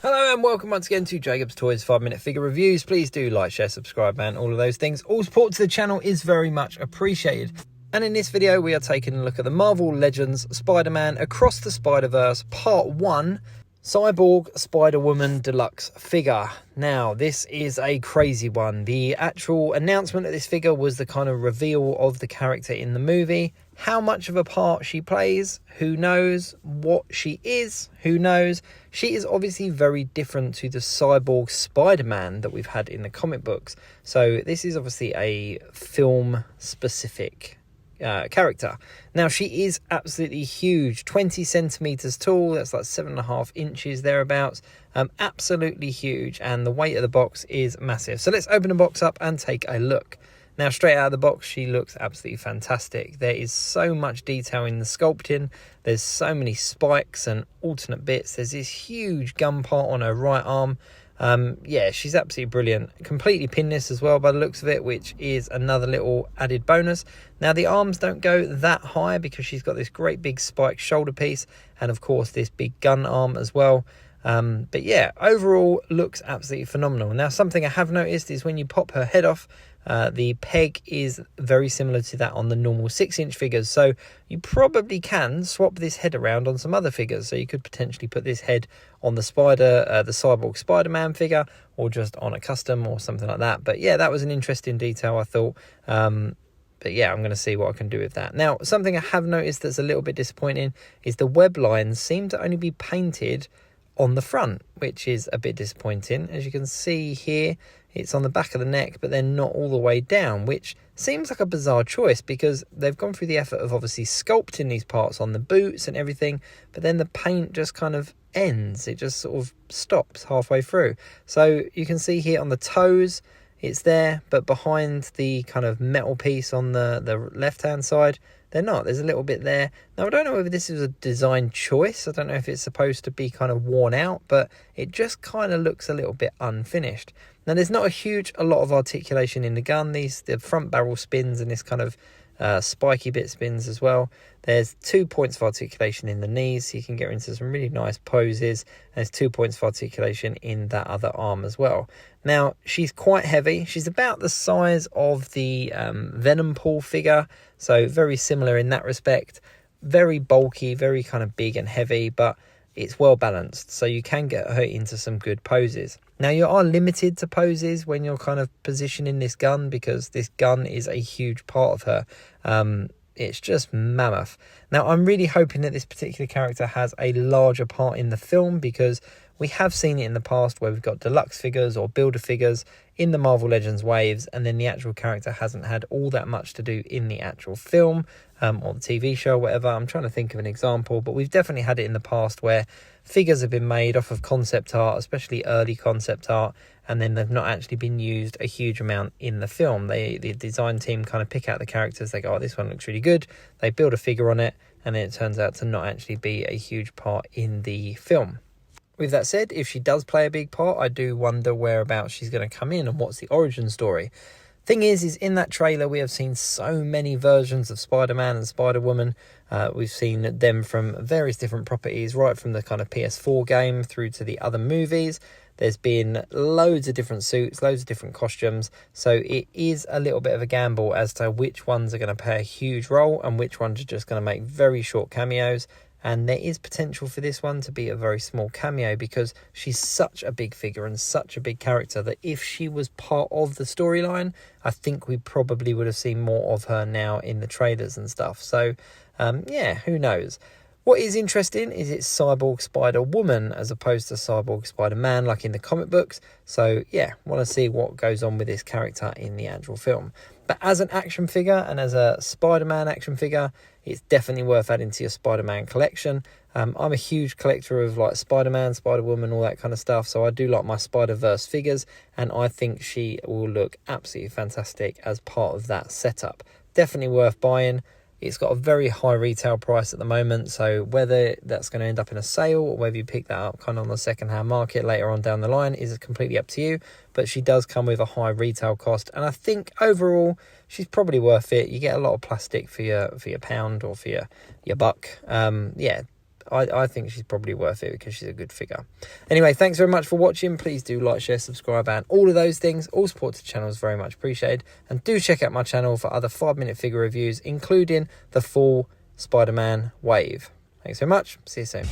Hello and welcome once again to Jacob's Toys 5-minute figure reviews. Please do like, share, subscribe, man, all of those things. All support to the channel is very much appreciated. And in this video, we are taking a look at the Marvel Legends Spider-Man Across the Spider-Verse Part 1 Cyborg Spider-Woman Deluxe figure. Now, this is a crazy one. The actual announcement of this figure was the kind of reveal of the character in the movie. How much of a part she plays, who knows? What she is, who knows? She is obviously very different to the Cyborg Spider-Man that we've had in the comic books. So this is obviously a film-specific character. Now, she is absolutely huge, 20 centimeters tall. That's like 7.5 inches thereabouts. Absolutely huge, and the weight of the box is massive. So let's open the box up and take a look. Now, straight out of the box, she looks absolutely fantastic. There is so much detail in the sculpting. There's so many spikes and alternate bits. There's this huge gun part on her right arm. Yeah, she's absolutely brilliant. Completely pinless as well by the looks of it, which is another little added bonus. Now, the arms don't go that high because she's got this great big spiked shoulder piece and, of course, this big gun arm as well. But yeah, overall looks absolutely phenomenal. Now, something I have noticed is when you pop her head off, the peg is very similar to that on the normal 6-inch figures. So you probably can swap this head around on some other figures. So you could potentially put this head on the Cyborg Spider-Man figure, or just on a custom or something like that. But yeah, that was an interesting detail, I thought. But yeah, I'm going to see what I can do with that. Now, something I have noticed that's a little bit disappointing is the web lines seem to only be painted on the front, which is a bit disappointing. As you can see here, it's on the back of the neck, but they're not all the way down, which seems like a bizarre choice because they've gone through the effort of obviously sculpting these parts on the boots and everything, but then the paint just kind of ends. It just sort of stops halfway through. So you can see here on the toes, it's there, but behind the kind of metal piece on the left-hand side, they're not. There's a little bit there. Now, I don't know whether this is a design choice. I don't know if it's supposed to be kind of worn out, but it just kind of looks a little bit unfinished. Now, there's not a lot of articulation in the gun. The front barrel spins and this kind of spiky bit spins as well. There's 2 points of articulation in the knees, so you can get into some really nice poses. And there's 2 points of articulation in that other arm as well. Now, she's quite heavy. She's about the size of the Venom Pool figure, so very similar in that respect. Very bulky, very kind of big and heavy, but it's well balanced, so you can get her into some good poses. Now, you are limited to poses when you're kind of positioning this gun, because this gun is a huge part of her. It's just mammoth. Now, I'm really hoping that this particular character has a larger part in the film, because we have seen it in the past where we've got deluxe figures or builder figures in the Marvel Legends waves, and then the actual character hasn't had all that much to do in the actual film or the TV show or whatever. I'm trying to think of an example, but we've definitely had it in the past where figures have been made off of concept art, especially early concept art, and then they've not actually been used a huge amount in the film. The design team kind of pick out the characters. They go, oh, this one looks really good. They build a figure on it, and then it turns out to not actually be a huge part in the film. With that said, if she does play a big part, I do wonder whereabouts she's going to come in and what's the origin story. Thing is in that trailer, we have seen so many versions of Spider-Man and Spider-Woman. We've seen them from various different properties, right from the kind of PS4 game through to the other movies. There's been loads of different suits, loads of different costumes. So it is a little bit of a gamble as to which ones are going to play a huge role and which ones are just going to make very short cameos. And there is potential for this one to be a very small cameo, because she's such a big figure and such a big character that if she was part of the storyline, I think we probably would have seen more of her now in the trailers and stuff. So, yeah, who knows? What is interesting is it's Cyborg Spider-Woman as opposed to Cyborg Spider-Man like in the comic books. So, yeah, want to see what goes on with this character in the actual film. But as an action figure and as a Spider-Man action figure, it's definitely worth adding to your Spider-Man collection. I'm a huge collector of like Spider-Man, Spider-Woman, all that kind of stuff. So I do like my Spider-Verse figures, and I think she will look absolutely fantastic as part of that setup. Definitely worth buying. It's got a very high retail price at the moment, so whether that's going to end up in a sale or whether you pick that up kind of on the second-hand market later on down the line is completely up to you. But she does come with a high retail cost, and I think overall she's probably worth it. You get a lot of plastic for your pound or for your buck. Yeah, I think she's probably worth it because she's a good figure. Anyway, thanks very much for watching. Please do like, share, subscribe, and all of those things. All support to the channel is very much appreciated. And do check out my channel for other 5-minute figure reviews, including the full Spider-Man wave. Thanks so much. See you soon.